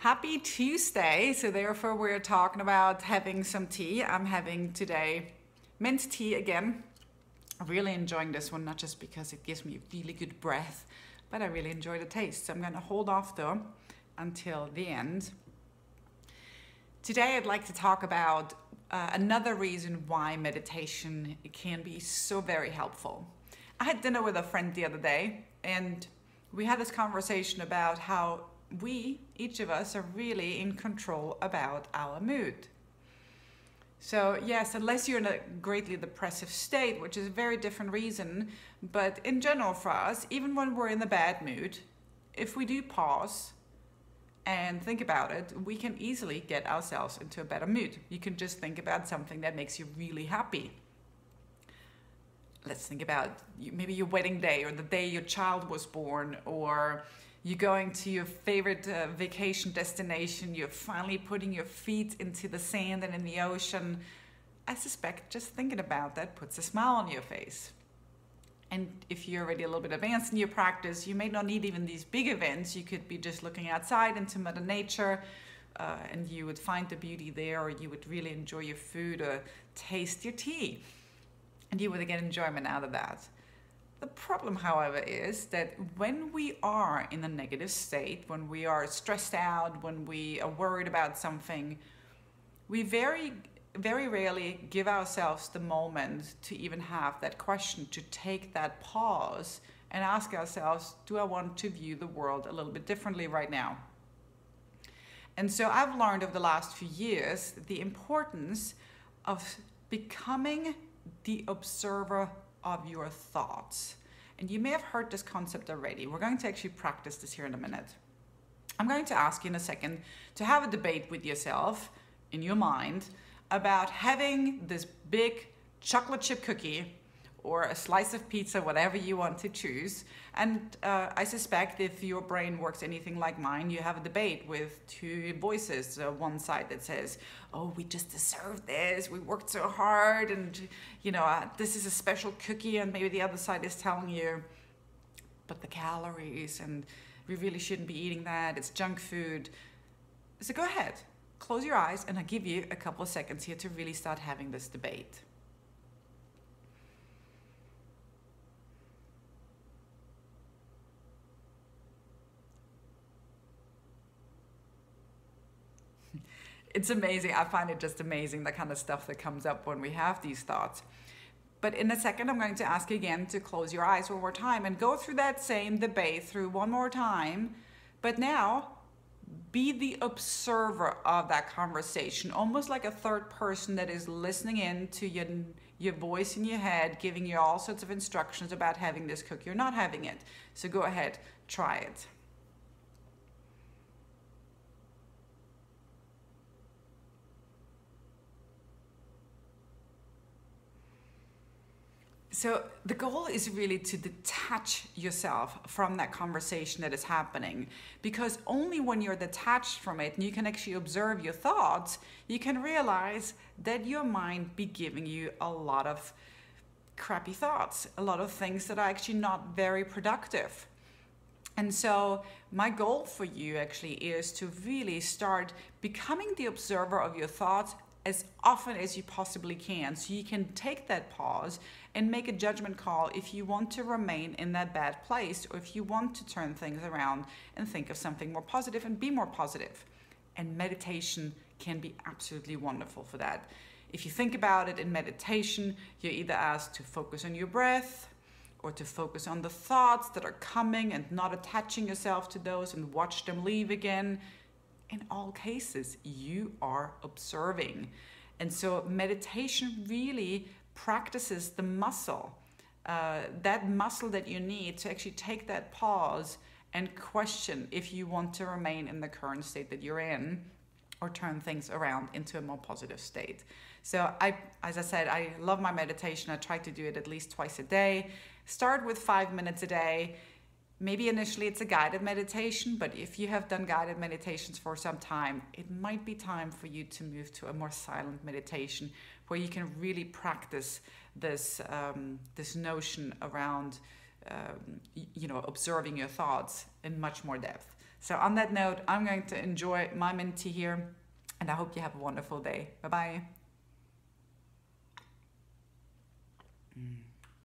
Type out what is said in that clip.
Happy Tuesday. So therefore we're talking about having some tea. I'm having today mint tea again. I'm really enjoying this one, not just because it gives me really good breath, but I really enjoy the taste. So I'm going to hold off though until the end. Today I'd like to talk about another reason why meditation can be so very helpful. I had dinner with a friend the other day and we had this conversation about how we, each of us, are really in control about our mood. So yes, unless you're in a greatly depressive state, which is a very different reason, but in general for us, even when we're in a bad mood, if we do pause and think about it, we can easily get ourselves into a better mood. You can just think about something that makes you really happy. Let's think about maybe your wedding day or the day your child was born, or you're going to your favorite vacation destination, you're finally putting your feet into the sand and in the ocean. I suspect just thinking about that puts a smile on your face. And if you're already a little bit advanced in your practice, you may not need even these big events. You could be just looking outside into Mother Nature and you would find the beauty there, or you would really enjoy your food or taste your tea. And you would get enjoyment out of that. The problem, however, is that when we are in a negative state, when we are stressed out, when we are worried about something, we very rarely give ourselves the moment to even have that question, to take that pause and ask ourselves, do I want to view the world a little bit differently right now? And so I've learned over the last few years the importance of becoming the observer of your thoughts. And you may have heard this concept already. We're going to actually practice this here in a minute. I'm going to ask you in a second to have a debate with yourself in your mind about having this big chocolate chip cookie or a slice of pizza, whatever you want to choose. And I suspect if your brain works anything like mine, you have a debate with two voices. One side that says, oh, we just deserve this, we worked so hard, and this is a special cookie. And maybe the other side is telling you, but the calories, and we really shouldn't be eating that, it's junk food. So go ahead, close your eyes, and I'll give you a couple of seconds here to really start having this debate. It's amazing. I find it just amazing, the kind of stuff that comes up when we have these thoughts. But in a second, I'm going to ask you again to close your eyes one more time and go through that same debate through one more time. But now, be the observer of that conversation, almost like a third person that is listening in to your voice in your head, giving you all sorts of instructions about having this cookie or not having it. So go ahead, try it. So the goal is really to detach yourself from that conversation that is happening, because only when you're detached from it and you can actually observe your thoughts, you can realize that your mind be giving you a lot of crappy thoughts, a lot of things that are actually not very productive. And so my goal for you actually is to really start becoming the observer of your thoughts as often as you possibly can, so you can take that pause and make a judgment call if you want to remain in that bad place, or if you want to turn things around and think of something more positive and be more positive. And meditation can be absolutely wonderful for that. If you think about it, in meditation, you're either asked to focus on your breath, or to focus on the thoughts that are coming and not attaching yourself to those and watch them leave again. In all cases, you are observing. And so meditation really practices the muscle, that muscle that you need to actually take that pause and question if you want to remain in the current state that you're in, or turn things around into a more positive state. So as I said, I love my meditation. I try to do it at least twice a day. Start with 5 minutes a day. Maybe initially it's a guided meditation, but if you have done guided meditations for some time, it might be time for you to move to a more silent meditation where you can really practice this, this notion around observing your thoughts in much more depth. So on that note, I'm going to enjoy my mint tea here, and I hope you have a wonderful day. Bye-bye.